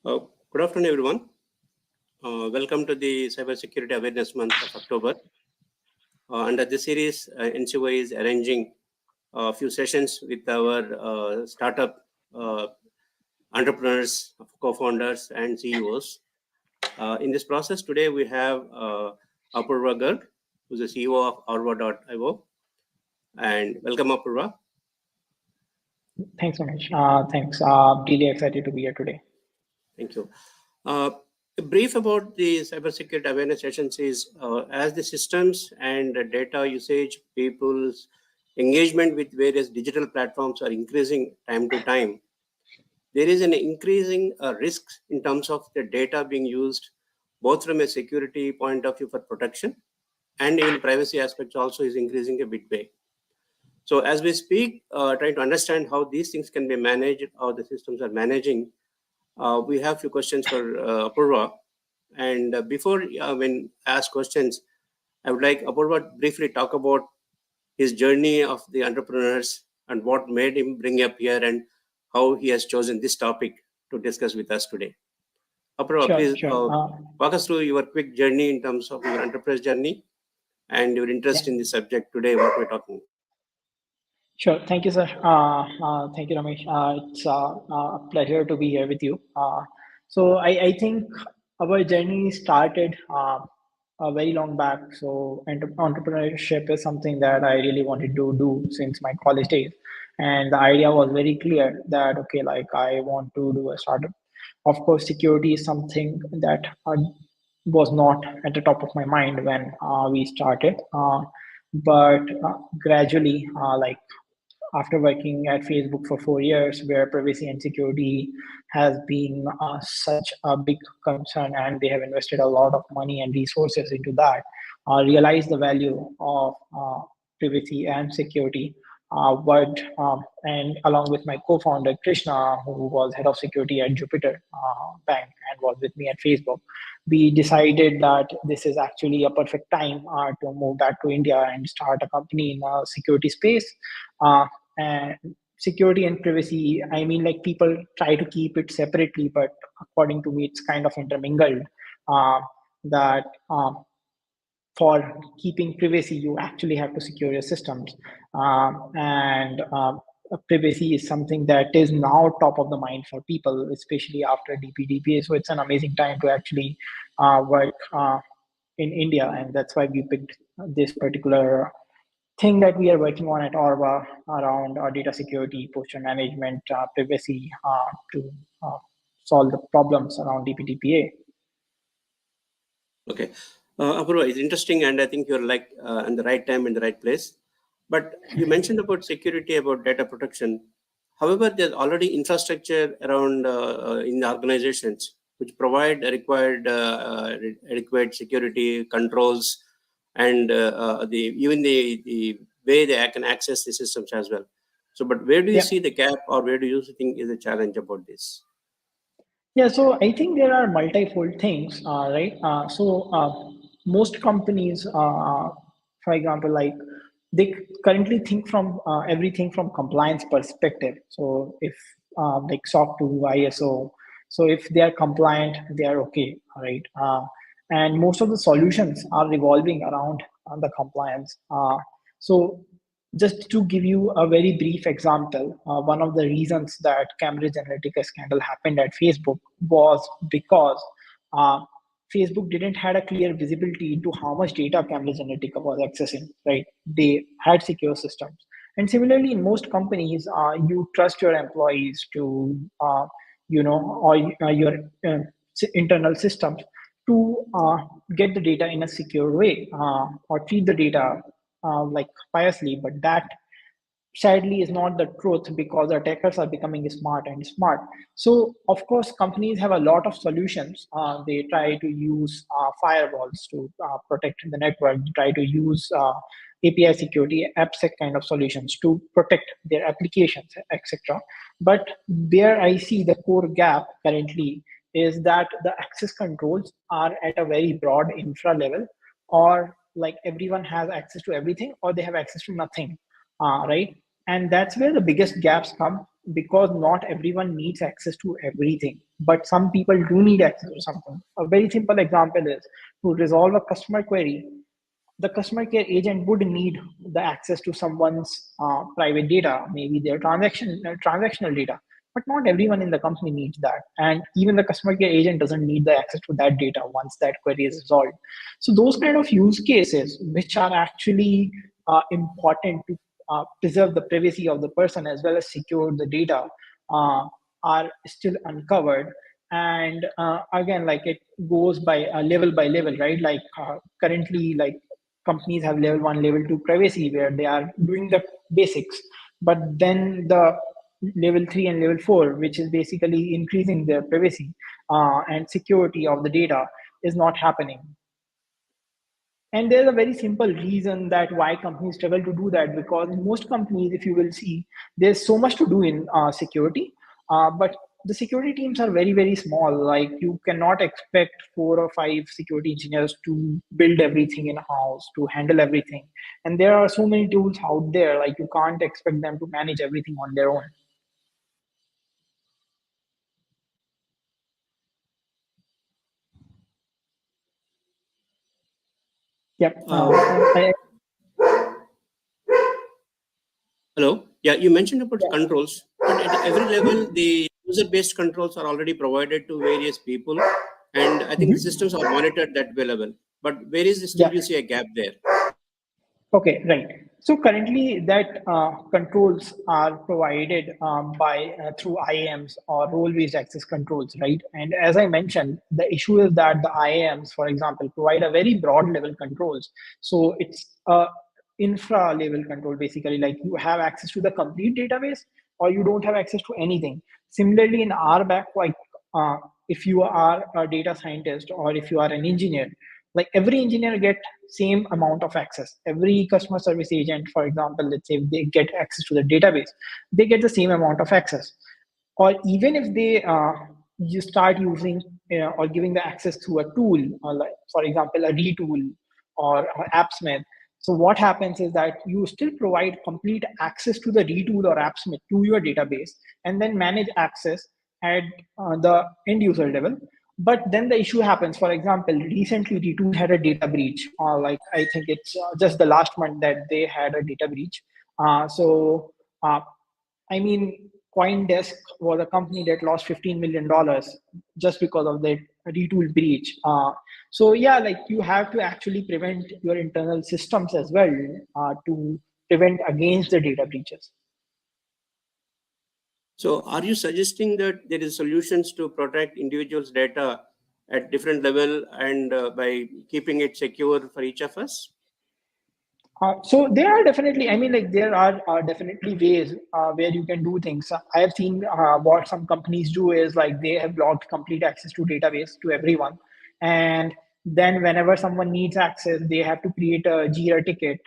Good afternoon, everyone. Welcome to the Cybersecurity Awareness Month of October. Under this series, NCY is arranging a few sessions with our startup entrepreneurs, co-founders, and CEOs. In this process, today we have Apurv Garg, who's the CEO of Aurva.io. And welcome, Apurva. Thanks, Ramesh. Thanks. Really excited to be here today. Thank you. A brief about the cybersecurity awareness sessions is as the systems and data usage, people's engagement with various digital platforms are increasing time to time, there is an increasing risk in terms of the data being used, both from a security point of view for protection and even privacy aspects also is increasing a bit way. So as we speak, trying to understand how these things can be managed, how the systems are managing, we have a few questions for Apurva. And before when ask questions, I would like Apurva briefly talk about his journey of the entrepreneurs and what made him bring up here and how he has chosen this topic to discuss with us today. Apurva, please walk us through your quick journey in terms of your enterprise journey and your interest in the subject today, what we're talking about. Sure. Thank you, sir. Thank you, Ramesh. It's a pleasure to be here with you. So I think our journey started a very long back. So entrepreneurship is something that I really wanted to do since my college days. And the idea was very clear that, okay, like I want to do a startup. Of course, security is something that was not at the top of my mind when we started. But gradually, like after working at Facebook for 4 years, where privacy and security has been such a big concern, and they have invested a lot of money and resources into that, realize the value of privacy and security. And along with my co-founder Krishna, who was head of security at Jupiter Bank and was with me at Facebook, we decided that this is actually a perfect time to move back to India and start a company in the security space. And security and privacy, I mean, like people try to keep it separately, but according to me, it's kind of intermingled. For keeping privacy, you actually have to secure your systems. Privacy is something that is now top of the mind for people, especially after DPDPA. So it's an amazing time to actually work in India. And that's why we picked this particular thing that we are working on at Aurva around data security, posture management, privacy to solve the problems around DPDPA. Okay. Apurva, it's interesting, and I think you're like in the right time in the right place. But you mentioned about security, about data protection. However, there's already infrastructure around in the organizations which provide required adequate security controls and even the way they can access the systems as well. So, but where do you see the gap, or where do you think is a challenge about this? Yeah, so I think there are multifold things, right? Most companies, for example, like they currently think from everything from compliance perspective. So if like SOC 2, ISO, so if they are compliant, they are okay, right? And most of the solutions are revolving around the compliance. So just to give you a very brief example, one of the reasons that Cambridge Analytica scandal happened at Facebook was because Facebook didn't had a clear visibility into how much data Cambridge Analytica was accessing, right? They had secure systems. And similarly, in most companies, you trust your employees to, or your internal systems to get the data in a secure way or treat the data like piously, but that sadly is not the truth because attackers are becoming smart and smart. So of course companies have a lot of solutions. They try to use firewalls to protect the network, try to use API security, AppSec kind of solutions to protect their applications, etc. But where I see the core gap currently is that the access controls are at a very broad infra level, or like everyone has access to everything, or they have access to nothing, right? And that's where the biggest gaps come. because not everyone needs access to everything, but some people do need access to something. A very simple example is to resolve a customer query, the customer care agent would need the access to someone's private data, maybe their transactional data. But not everyone in the company needs that, and even the customer care agent doesn't need the access to that data once that query is resolved. So those kind of use cases, which are actually important to preserve the privacy of the person as well as secure the data, uh, are still uncovered. And again, like it goes by level, right? Like currently, like companies have level 1, level 2 privacy where they are doing the basics, but then the level 3 and level 4, which is basically increasing their privacy and security of the data, is not happening. And there's a very simple reason that why companies struggle to do that, because in most companies, if you will see, there's so much to do in security, but the security teams are very, very small. Like you cannot expect 4 or 5 security engineers to build everything in house, to handle everything. And there are so many tools out there, like you can't expect them to manage everything on their own. Yep. I, Hello. Yeah, you mentioned about controls, but at every level, the user-based controls are already provided to various people, and I think the Mhm. systems are monitored that way level. But where is still Yeah. you see a gap there? Okay, right. So currently, that controls are provided by through IAMs or role-based access controls, right? And as I mentioned, the issue is that the IAMs, for example, provide a very broad level controls. So it's a infra level control, basically, like you have access to the complete database or you don't have access to anything. Similarly, in our back, like uh, if you are a data scientist or if you are an engineer, like every engineer get same amount of access. Every customer service agent, for example, let's say if they get access to the database, they get the same amount of access. Or even if they you start using or giving the access to a tool, like for example a retool or AppSmith. So what happens is that you still provide complete access to the retool or AppSmith to your database, and then manage access at the end user level. But then the issue happens. For example, recently Retool had a data breach, or like I think it's just the last month that they had a data breach. So uh, I mean, CoinDesk was a company that lost $15 million just because of that Retool breach. So yeah, like you have to actually prevent your internal systems as well to prevent against the data breaches. So, are you suggesting that there is solutions to protect individuals' data at different level and by keeping it secure for each of us? So there are definitely, I mean, like there are definitely ways where you can do things. I have seen what some companies do is like they have blocked complete access to database to everyone, and then whenever someone needs access, they have to create a Jira ticket,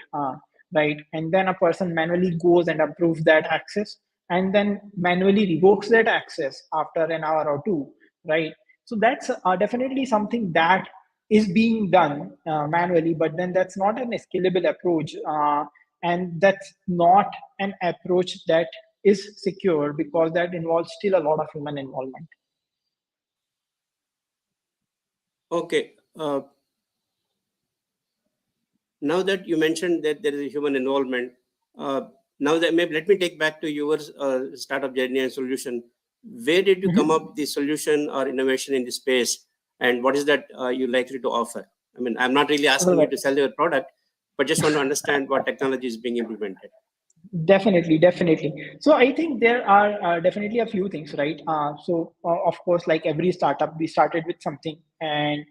right? And then a person manually goes and approves that access, and then manually revokes that access after an hour or two, right? So that's definitely something that is being done manually, but then that's not an scalable approach. And that's not an approach that is secure because that involves still a lot of human involvement. Okay. Now that you mentioned that there is a human involvement, uh, now that maybe let me take back to your startup journey and solution. Where did you come Mhm. up the solution or innovation in this space, and what is that you likely to offer? I mean, I'm not really All asking you right. to sell your product, but just want to understand what technology is being implemented. Definitely, definitely. So I think there are definitely a few things, right? Of course, like every startup, we started with something, and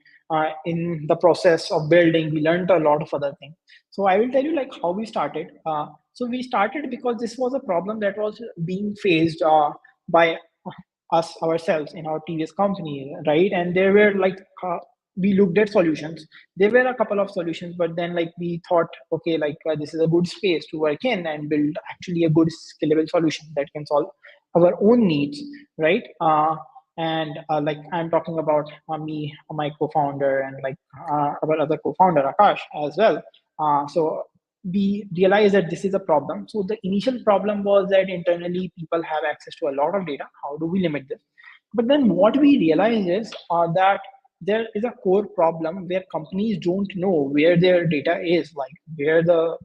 in the process of building, we learned a lot of other things. So I will tell you like how we started. So we started because this was a problem that was being faced by us ourselves in our previous company, right? And there were like we looked at solutions. There were a couple of solutions, but then like we thought, okay, like this is a good space to work in and build actually a good scalable solution that can solve our own needs, right? And like I'm talking about me, my co-founder, and like our other co-founder Akash as well. So we realized that this is a problem. So the initial problem was that internally people have access to a lot of data. How do we limit this? But then what we realized is that there is a core problem where companies don't know where their data is, like where the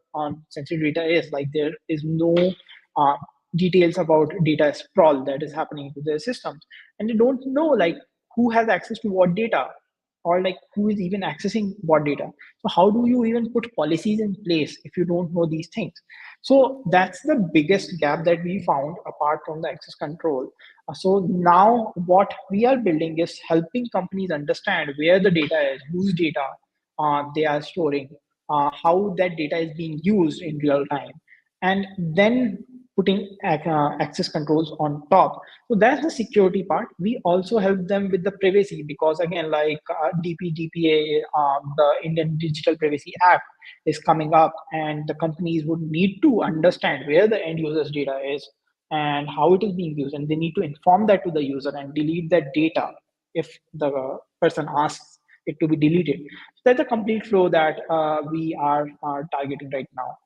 sensitive data is. Like there is no uh, details about data sprawl that is happening to their systems, and they don't know like who has access to what data, or like who is even accessing what data. So how do you even put policies in place if you don't know these things? So that's the biggest gap that we found apart from the access control. So now what we are building is helping companies understand where the data is, whose data they are storing, how that data is being used in real time, and then putting access controls on top. So that's the security part. We also help them with the privacy, because again, like DPDPA, the Indian Digital Privacy Act is coming up, and the companies would need to understand where the end user's data is and how it is being used, and they need to inform that to the user and delete that data if the person asks it to be deleted. So that's a complete flow that we are targeting right now.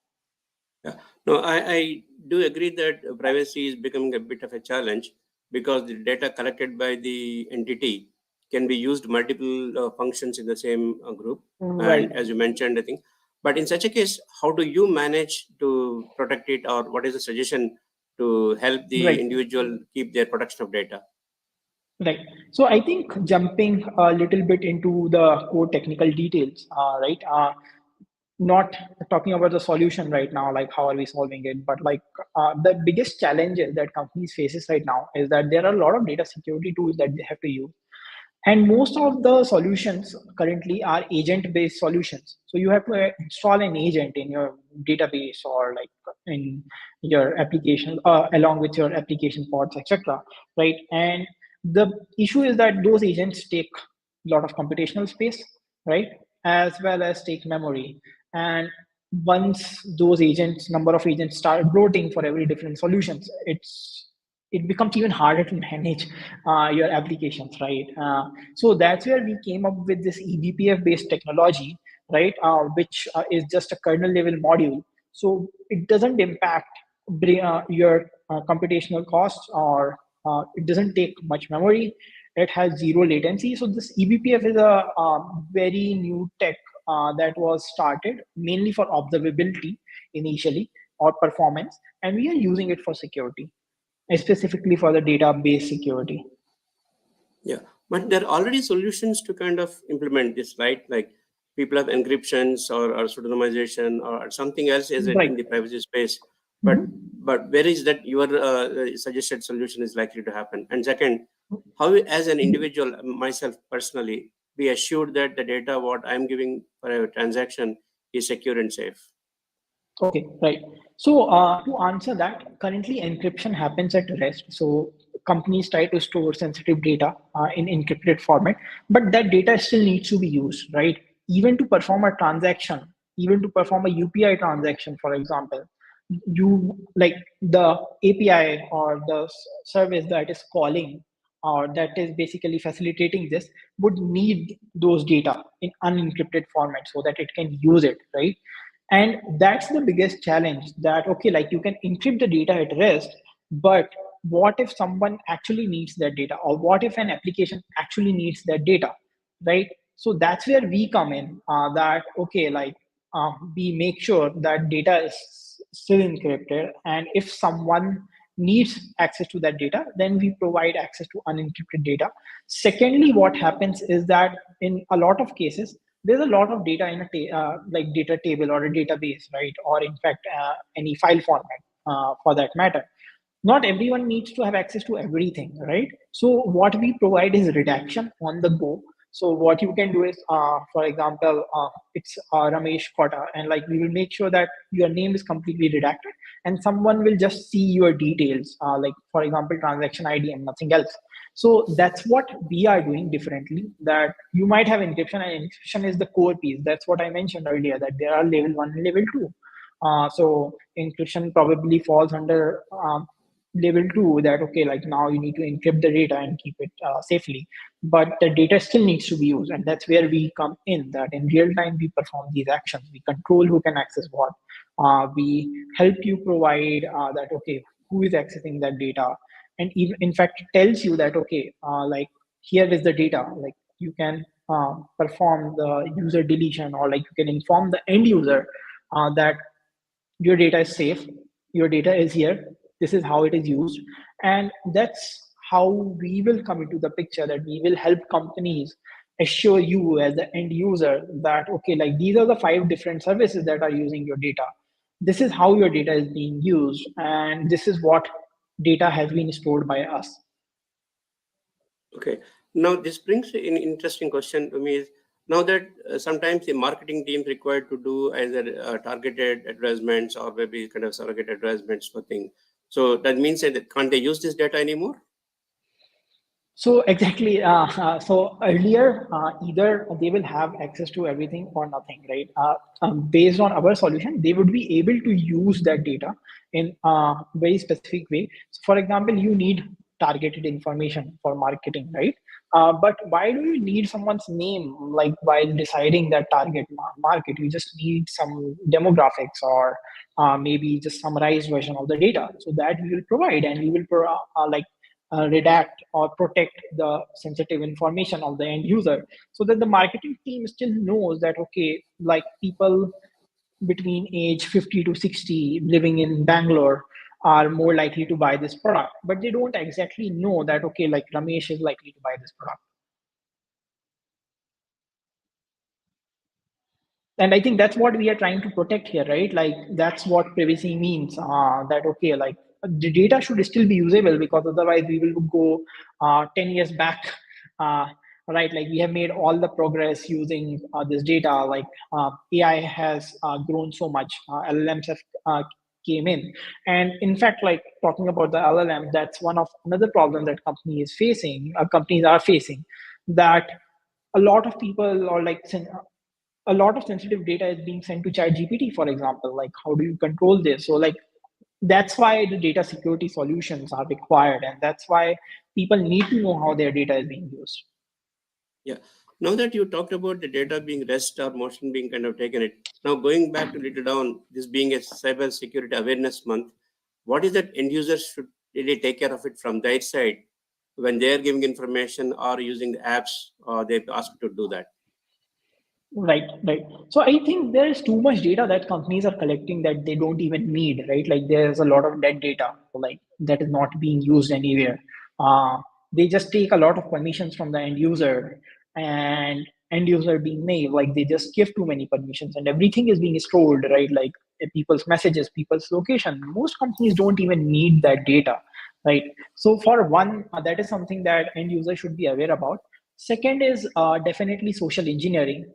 Yeah. No, I do agree that privacy is becoming a bit of a challenge because the data collected by the entity can be used multiple functions in the same group. Right. And as you mentioned, I think, but in such a case, how do you manage to protect it, or what is the suggestion to help the Right. individual keep their protection of data? Right. So I think jumping a little bit into the core technical details, right? Not talking about the solution right now, like how are we solving it, but like the biggest challenges that companies faces right now is that there are a lot of data security tools that they have to use, and most of the solutions currently are agent based solutions. So you have to install an agent in your database or like in your application along with your application pods, etc. Right. And the issue is that those agents take a lot of computational space, right, as well as take memory. And once those agents, number of agents start bloating for every different solutions, it becomes even harder to manage your applications, right? So that's where we came up with this eBPF based technology, right? Which is just a kernel level module. So it doesn't impact your computational costs, or it doesn't take much memory. It has zero latency. So this eBPF is a very new tech that was started mainly for observability initially, or performance, and we are using it for security, specifically for the database security. Yeah, but there are already solutions to kind of implement this, right? Like people have encryptions or pseudonymization or something else is it Right. in the privacy space. But Mhm. where is that your suggested solution is likely to happen? And second, how as an individual, myself personally, be assured that the data what I'm giving for a transaction is secure and safe? Okay, right. So to answer that, currently encryption happens at rest. So companies try to store sensitive data in encrypted format, but that data still needs to be used, right? Even to perform a transaction, even to perform a UPI transaction, for example, you like the API or the service that is calling or that is basically facilitating this would need those data in unencrypted format so that it can use it, right? And that's the biggest challenge, that okay, like you can encrypt the data at rest, but what if someone actually needs that data, or what if an application actually needs that data, right? So that's where we come in, that okay, like we make sure that data is still encrypted, and if someone needs access to that data, then we provide access to unencrypted data. Secondly, what happens is that in a lot of cases there's a lot of data in a like data table or a database, right? Or in fact, any file format for that matter. Not everyone needs to have access to everything, right? So what we provide is redaction on the go. So what you can do is, for example, it's Ramesh Kota, and like we will make sure that your name is completely redacted, and someone will just see your details, like for example, transaction ID and nothing else. So that's what we are doing differently. That you might have encryption, and encryption is the core piece. That's what I mentioned earlier. That there are level 1 and level 2. So encryption probably falls under level 2 that okay, like now you need to encrypt the data and keep it safely, but the data still needs to be used, and that's where we come in, that in real time we perform these actions, we control who can access what, we help you provide that okay, who is accessing that data, and even in fact tells you that okay, like here is the data, like you can perform the user deletion, or like you can inform the end user that your data is safe, your data is here, this is how it is used. And that's how we will come into the picture, that we will help companies assure you as the end user that okay, like these are the 5 different services that are using your data, this is how your data is being used, and this is what data has been stored by us. Okay. Now this brings an interesting question to me. Is now that sometimes the marketing team required to do either targeted advertisements or maybe kind of surrogate advertisements for things. So that means that can't they use this data anymore? So exactly. So earlier, either they will have access to everything or nothing, right? Based on our solution, they would be able to use that data in a very specific way. So, for example, you need targeted information for marketing, right? But why do you need someone's name, like while deciding that target market? You just need some demographics or maybe just summarized version of the data. So that we will provide, and we will like redact or protect the sensitive information of the end user, so that the marketing team still knows that okay, like people between age 50 to 60 living in Bangalore are more likely to buy this product, but they don't exactly know that okay, like Ramesh is likely to buy this product. And I think that's what we are trying to protect here, right? Like that's what privacy means, that okay, like the data should still be usable, because otherwise we will go 10 years back, uh, right? Like we have made all the progress using this data, like AI has grown so much, LLMs have came in, and in fact, like talking about the LLM, that's one of another problem that companies are facing, that a lot of people, or like a lot of sensitive data is being sent to chat gpt, for example, like how do you control this? So like that's why the data security solutions are required, and that's why people need to know how their data is being used. Yeah. Now that you talked about the data being rest or motion being kind of taken it, now going back to little down, this being a cyber security awareness month, what is that end users should really take care of it from their side when they are giving information or using the apps or they've asked to do that? Right, right. So I think there is too much data that companies are collecting that they don't even need, right? Like there's a lot of dead data, like that is not being used anywhere. Uh, they just take a lot of permissions from the end user, and end user being naive, like they just give too many permissions, and everything is being stored, right? Like people's messages, people's location. Most companies don't even need that data, right? So for one, that is something that end user should be aware about. Second is definitely social engineering.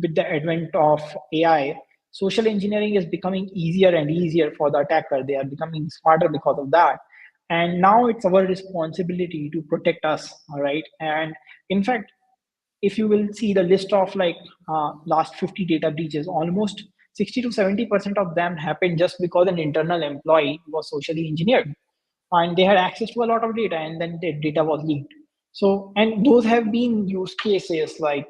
With the advent of AI, social engineering is becoming easier and easier for the attacker. They are becoming smarter because of that. And now it's our responsibility to protect us, all right? And in fact, if you will see the list of like last 50 data breaches, almost 60 to 70% of them happened just because an internal employee was socially engineered and they had access to a lot of data, and then the data was leaked. So, and those have been use cases like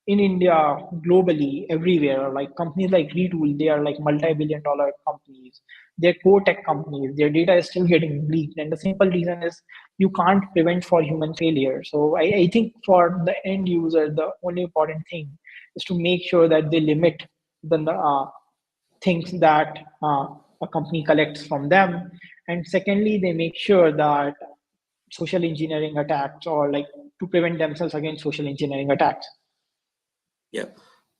in India, globally, everywhere. Like companies like Retool, they are like multi-billion-dollar companies. They're core tech companies. Their data is still getting leaked, and the simple reason is you can't prevent for human failure. So, I think for the end user, the only important thing is to make sure that they limit the things that a company collects from them, and secondly they make sure that social engineering attacks, or like to prevent themselves against social engineering attacks. Yeah.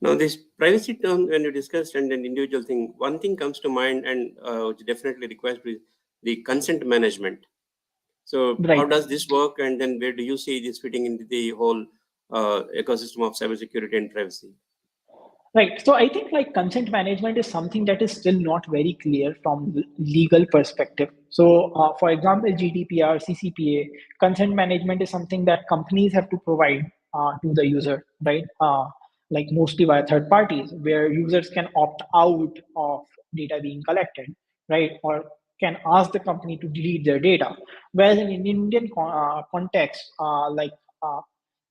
Now, this privacy term, when you discussed and an individual thing, one thing comes to mind and which definitely requires the consent management. So, how Right. does this work, and then where do you see this fitting into the whole ecosystem of cybersecurity and privacy? Right. So I think like consent management is something that is still not very clear from legal perspective. So, for example, GDPR, CCPA, consent management is something that companies have to provide to the user, right? Like mostly via third parties, where users can opt out of data being collected, right? Or can ask the company to delete their data. Whereas in an Indian context,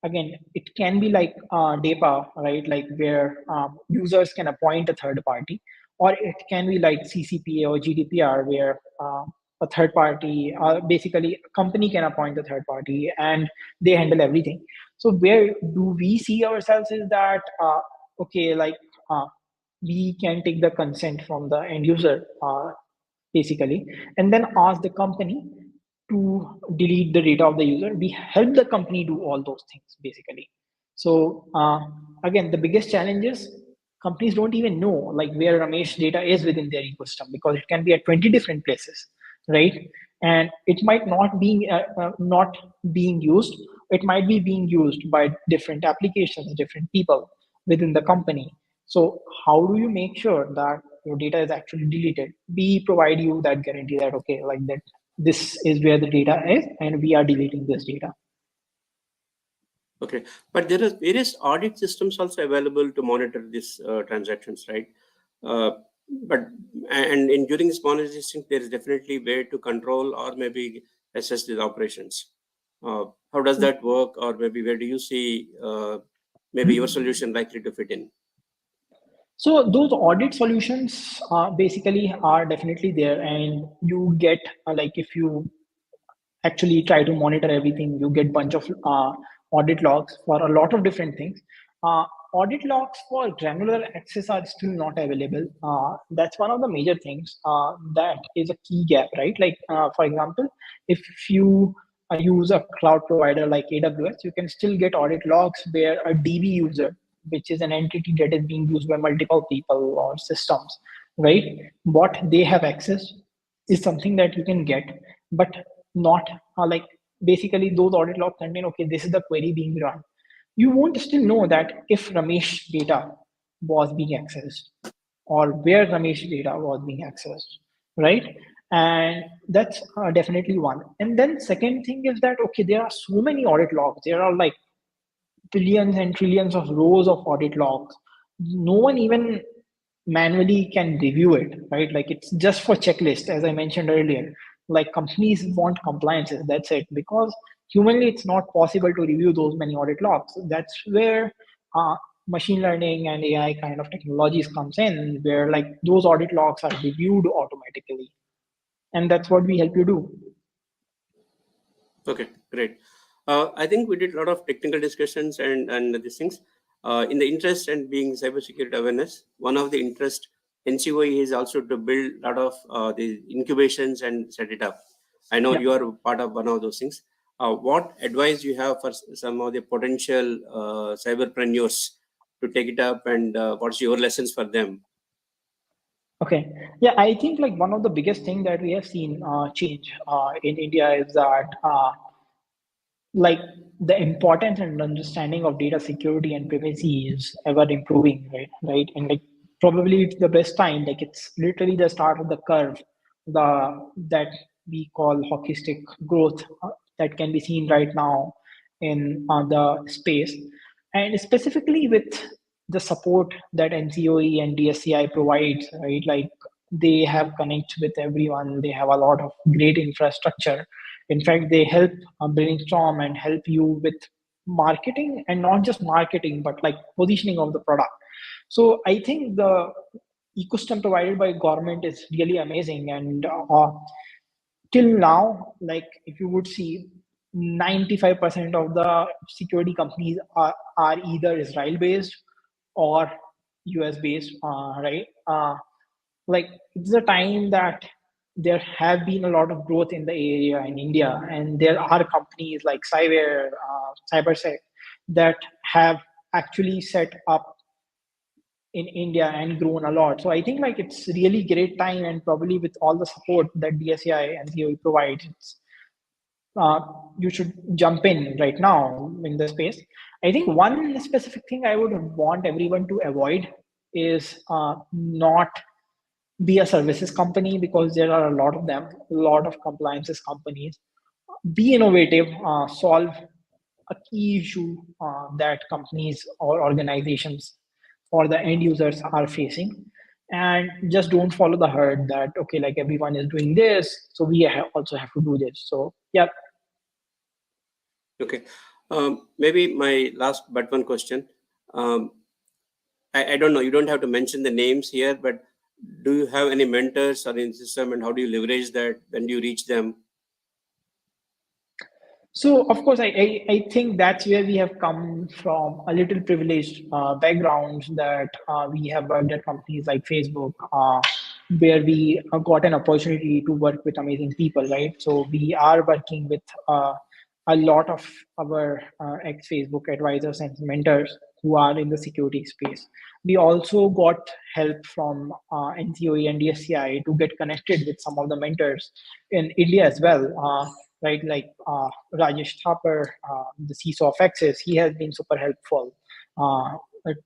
again, it can be like DEPA, right? Like where users can appoint a third party, or it can be like CCPA or GDPR, where a third party, basically a company can appoint a third party and they handle everything. So where do we see ourselves is that, okay, like we can take the consent from the end user, basically, and then ask the company to delete the data of the user. We help the company do all those things, basically. So again, the biggest challenge is companies don't even know like where Ramesh data is within their ecosystem, because it can be at 20 different places, right? And it might not being used. It might be being used by different applications, different people within the company. So how do you make sure that your data is actually deleted? We provide you that guarantee that, okay, like that, this is where the data is and we are deleting this data. Okay, but there are various audit systems also available to monitor these transactions, right? Uh, but and in during this monetization, there is definitely way to control or maybe assess these operations. How does that work, or maybe where do you see maybe your solution likely to fit in? So those audit solutions basically are definitely there, and you get like if you actually try to monitor everything, you get bunch of audit logs for a lot of different things. Audit logs for granular access are still not available. That's one of the major things that is a key gap, right? Like for example, if you use a cloud provider like AWS, you can still get audit logs where a DB user, which is an entity that is being used by multiple people or systems, right? What they have access is something that you can get, but not like basically those audit logs contain, okay, this is the query being run. You won't still know that if Ramesh data was being accessed or where Ramesh data was being accessed, right? And that's definitely one. And then second thing is that, okay, there are so many audit logs. There are like billions and trillions of rows of audit logs. No one even manually can review it, right? Like it's just for checklist, as I mentioned earlier. Like companies want compliances, that's it. Because humanly, it's not possible to review those many audit logs. That's where machine learning and AI kind of technologies comes in, where like those audit logs are reviewed automatically, and that's what we help you do. Okay, great. I think we did a lot of technical discussions and these things. In the interest and being cybersecurity awareness, one of the interest NCOE is also to build a lot of the incubations and set it up. I know Yeah. you are part of one of those things. What advice you have for some of the potential cyberpreneurs to take it up, and what's your lessons for them? Okay. Yeah, I think like one of the biggest thing that we have seen change in India is that like the importance and understanding of data security and privacy is ever improving, right, and like probably it's the best time, like it's literally the start of the curve, that we call hockey stick growth, that can be seen right now in the space. And specifically with the support that NCOE and DSCI provides, right? Like they have connect with everyone, they have a lot of great infrastructure. In fact, they help brainstorm and help you with marketing, and not just marketing, but like positioning of the product. So I think the ecosystem provided by government is really amazing. And till now, like if you would see, 95% of the security companies are either Israel based or US based, right? Like it's a time that there have been a lot of growth in the area in India, and there are companies like Cybersec that have actually set up in India and grown a lot. So I think like it's really great time, and probably with all the support that DSCI and COE provides, uh, you should jump in right now in the space. I think one specific thing I would want everyone to avoid is not be a services company, because there are a lot of them, a lot of compliances companies. Be innovative, solve a key issue that companies or organizations or the end users are facing, and just don't follow the herd that, okay, like everyone is doing this, so we also have to do this. So yeah. Okay. Maybe my last but one question. Um, I don't know, you don't have to mention the names here, but do you have any mentors or in system, and how do you leverage that? When do you reach them? So of course, I think that's where we have come from, a little privileged backgrounds, that we have worked at companies like Facebook, where we got an opportunity to work with amazing people, right? So we are working with a lot of our ex-Facebook advisors and mentors who are in the security space. We also got help from NCOE and DSCI to get connected with some of the mentors in India as well. Right? Like Rajesh Thapar, the CISO of Axis, he has been super helpful,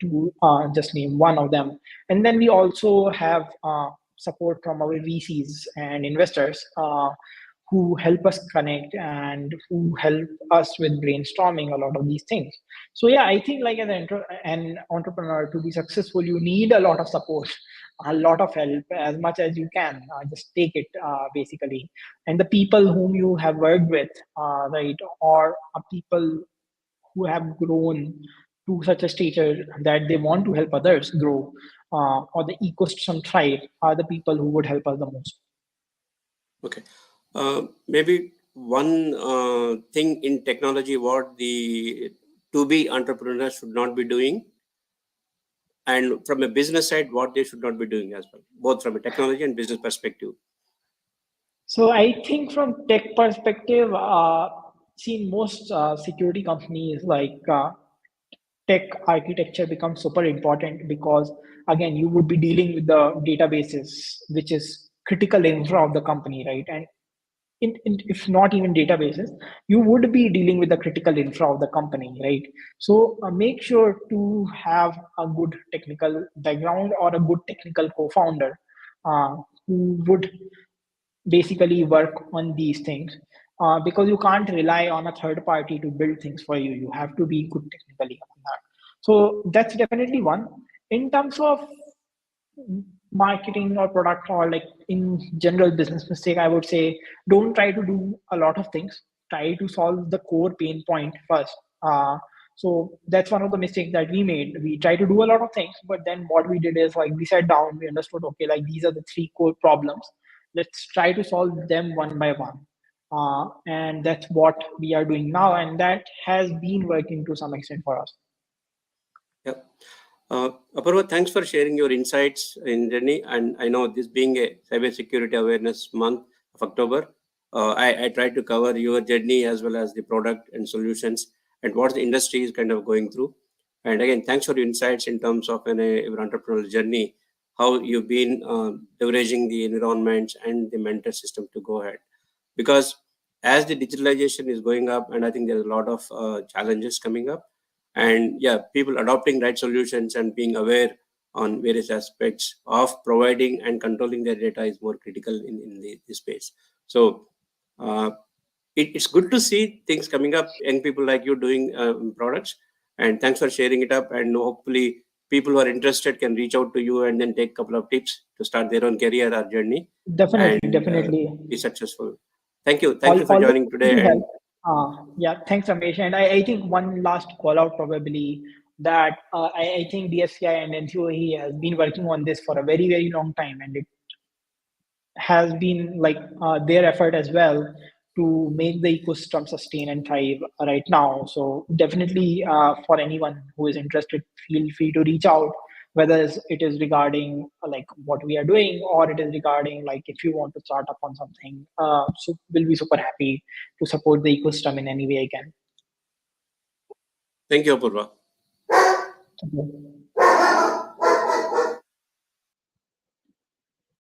to just name one of them. And then we also have support from our VCs and investors, who help us connect and who help us with brainstorming a lot of these things. So yeah, I think like an entrepreneur, to be successful, you need a lot of support, a lot of help, as much as you can. Just take it, basically. And the people whom you have worked with, right, or people who have grown to such a stature that they want to help others grow, or the ecosystem thrive, are the people who would help us the most. Okay. Maybe one thing in technology what the to be entrepreneurs should not be doing, and from a business side what they should not be doing as well, both from a technology and business perspective. So I think from tech perspective, see, most security companies, like tech architecture becomes super important, because again, you would be dealing with the databases, which is critical infra of the company, right? And if not even databases, you would be dealing with the critical infra of the company, right? So make sure to have a good technical background or a good technical co-founder, who would basically work on these things, because you can't rely on a third party to build things for you. You have to be good technically on that. So that's definitely one. In terms of marketing or product, or like in general business mistake, I would say, don't try to do a lot of things. Try to solve the core pain point first. So that's one of the mistakes that we made. We try to do a lot of things, but then what we did is, like, we sat down, we understood, okay, like these are the three core problems. Let's try to solve them one by one. And that's what we are doing now, and that has been working to some extent for us. Yeah. Apurva, thanks for sharing your insights in journey. And I know this being a Cybersecurity Awareness Month of October, I tried to cover your journey as well as the product and solutions and what the industry is kind of going through. And again, thanks for your insights in terms of your entrepreneurial journey, how you've been leveraging the environments and the mentor system to go ahead. Because as the digitalization is going up, and I think there's a lot of challenges coming up, and yeah, people adopting right solutions and being aware on various aspects of providing and controlling their data is more critical in this space. So uh, it's good to see things coming up, young people like you doing products, and thanks for sharing it up. And hopefully people who are interested can reach out to you and then take a couple of tips to start their own career or journey Definitely, and definitely. be successful. Thank you for Always joining to today. help. And Yeah, thanks, Ramesh. And I think one last call out, probably, that I think DSCI and NCOE has been working on this for a very, very long time, and it has been like their effort as well to make the ecosystem sustain and thrive right now. So definitely, for anyone who is interested, feel free to reach out, whether it is regarding like what we are doing, or it is regarding like if you want to start up on something. So we'll be super happy to support the ecosystem in any way I can. thank you, Apurva. Okay.